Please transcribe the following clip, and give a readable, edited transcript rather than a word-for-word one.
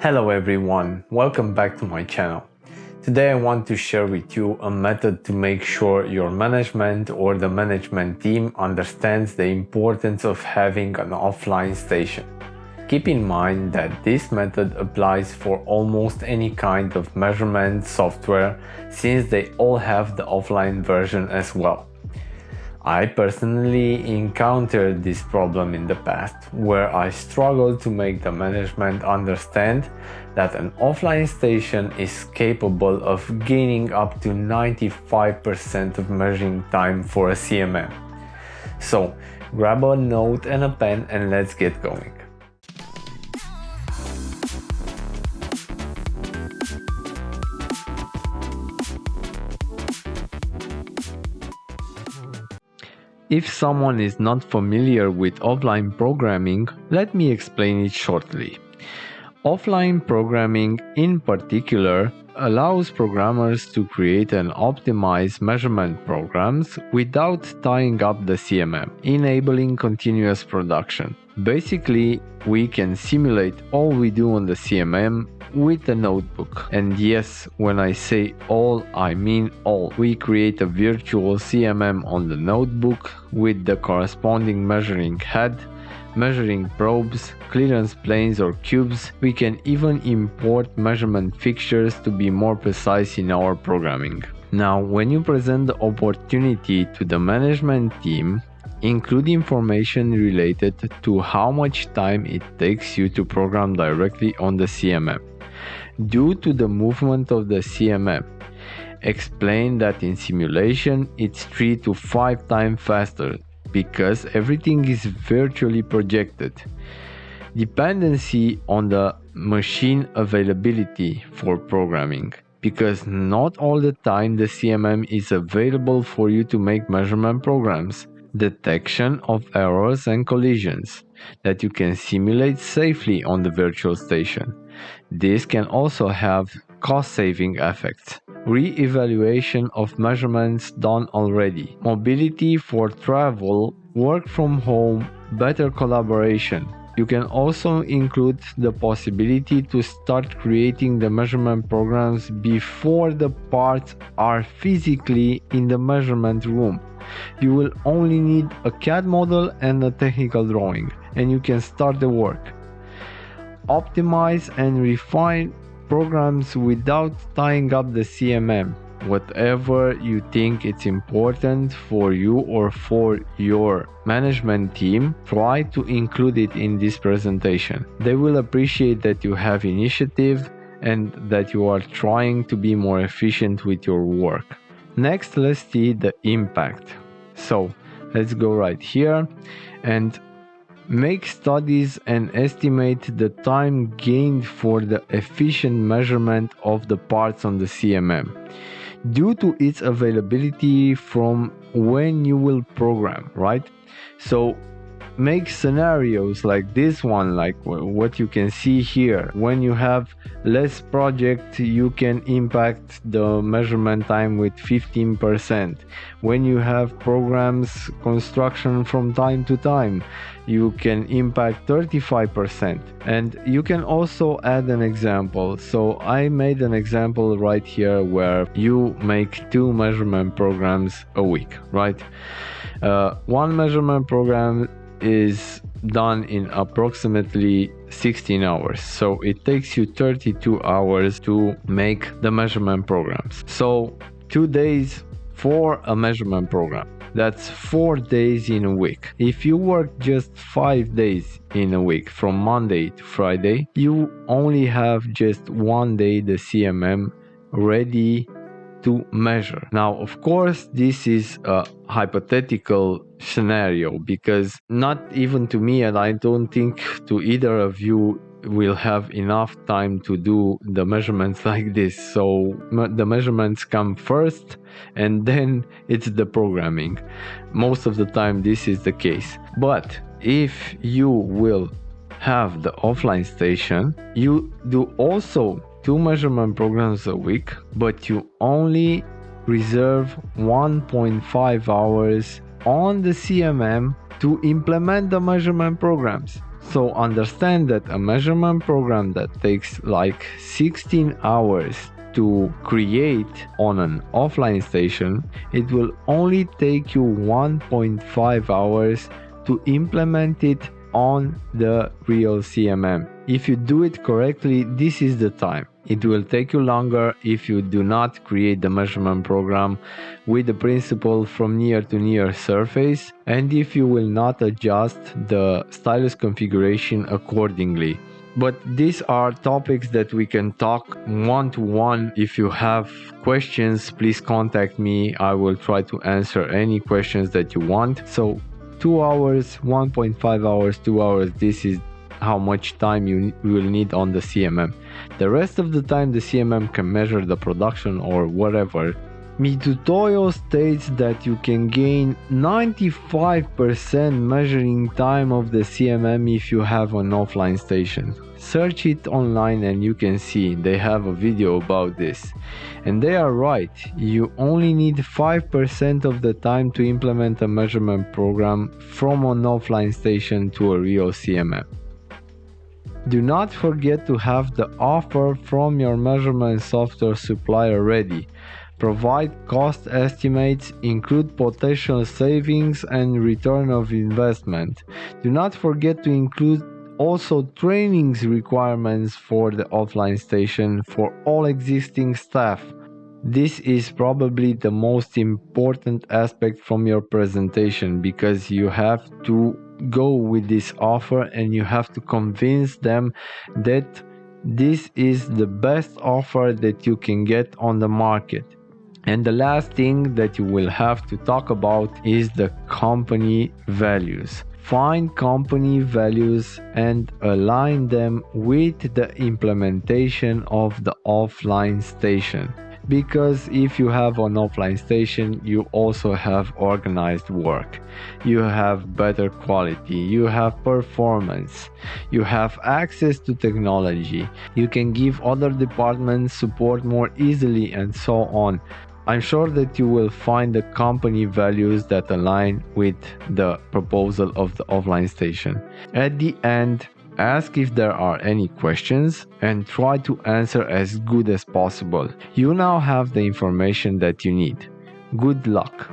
Hello everyone, welcome back to my channel. Today I want to share with you a method to make sure your management or the management team understands the importance of having an offline station. Keep in mind that this method applies for almost any kind of measurement software since they all have the offline version as well. I personally encountered this problem in the past, where I struggled to make the management understand that an offline station is capable of gaining up to 95% of measuring time for a CMM. So grab a note and a pen and let's get going. If someone is not familiar with offline programming, let me explain it shortly. Offline programming, in particular, allows programmers to create and optimize measurement programs without tying up the CMM, enabling continuous production. Basically, we can simulate all we do on the CMM with a notebook. And yes, when I say all, I mean all. We create a virtual CMM on the notebook with the corresponding measuring head, measuring probes, clearance planes or cubes. We can even import measurement fixtures to be more precise in our programming. Now, when you present the opportunity to the management team, include information related to how much time it takes you to program directly on the CMM. Due to the movement of the CMM, explain that in simulation it's 3 to 5 times faster because everything is virtually projected. Dependency on the machine availability for programming, because not all the time the CMM is available for you to make measurement programs. Detection of errors and collisions that you can simulate safely on the virtual station. This can also have cost-saving effects. Re-evaluation of measurements done already. Mobility for travel, work from home, better collaboration. You can also include the possibility to start creating the measurement programs before the parts are physically in the measurement room. You will only need a CAD model and a technical drawing, and you can start the work. Optimize and refine programs without tying up the CMM. Whatever you think it's important for you or for your management team, try to include it in this presentation. They will appreciate that you have initiative and that you are trying to be more efficient with your work. Next, let's see the impact. So let's go right here and make studies and estimate the time gained for the efficient measurement of the parts on the CMM due to its availability from when you will program, right? So make scenarios like this one, like what you can see here. When you have less project, you can impact the measurement time with 15%. When you have programs construction from time to time, you can impact 35%. And you can also add an example. So I made an example right here where you make 2 measurement programs a week, right? One measurement program is done in approximately 16 hours. So it takes you 32 hours to make the measurement programs. So 2 days for a measurement program. That's 4 days in a week. If you work just 5 days in a week, from Monday to Friday, you only have just 1 day the CMM ready to measure. Now, of course, this is a hypothetical scenario because not even to me, and I don't think to either of you, will have enough time to do the measurements like this. So the measurements come first and then it's the programming. Most of the time this is the case. But if you will have the offline station, you do also 2 measurement programs a week, but you only reserve 1.5 hours on the CMM to implement the measurement programs. So understand that a measurement program that takes like 16 hours to create on an offline station, it will only take you 1.5 hours to implement it on the real CMM. If you do it correctly, this is the time. It will take you longer if you do not create the measurement program with the principle from near to near surface, and if you will not adjust the stylus configuration accordingly. But these are topics that we can talk one-to-one. If you have questions, please contact me. I will try to answer any questions that you want. So 2 hours, 1.5 hours, 2 hours, this is how much time you will need on the CMM. The rest of the time the CMM can measure the production or whatever. Mitutoyo states that you can gain 95% measuring time of the CMM if you have an offline station. Search it online and you can see they have a video about this. And they are right, you only need 5% of the time to implement a measurement program from an offline station to a real CMM. Do not forget to have the offer from your measurement software supplier ready. Provide cost estimates, include potential savings and return of investment. Do not forget to include also trainings requirements for the offline station for all existing staff. This is probably the most important aspect from your presentation, because you have to go with this offer and you have to convince them that this is the best offer that you can get on the market. And the last thing that you will have to talk about is the company values. Find company values and align them with the implementation of the offline station. Because if you have an offline station, you also have organized work, you have better quality, you have performance, you have access to technology, you can give other departments support more easily, and so on. I'm sure that you will find the company values that align with the proposal of the offline station. At the end, ask if there are any questions and try to answer as good as possible. You now have the information that you need. Good luck!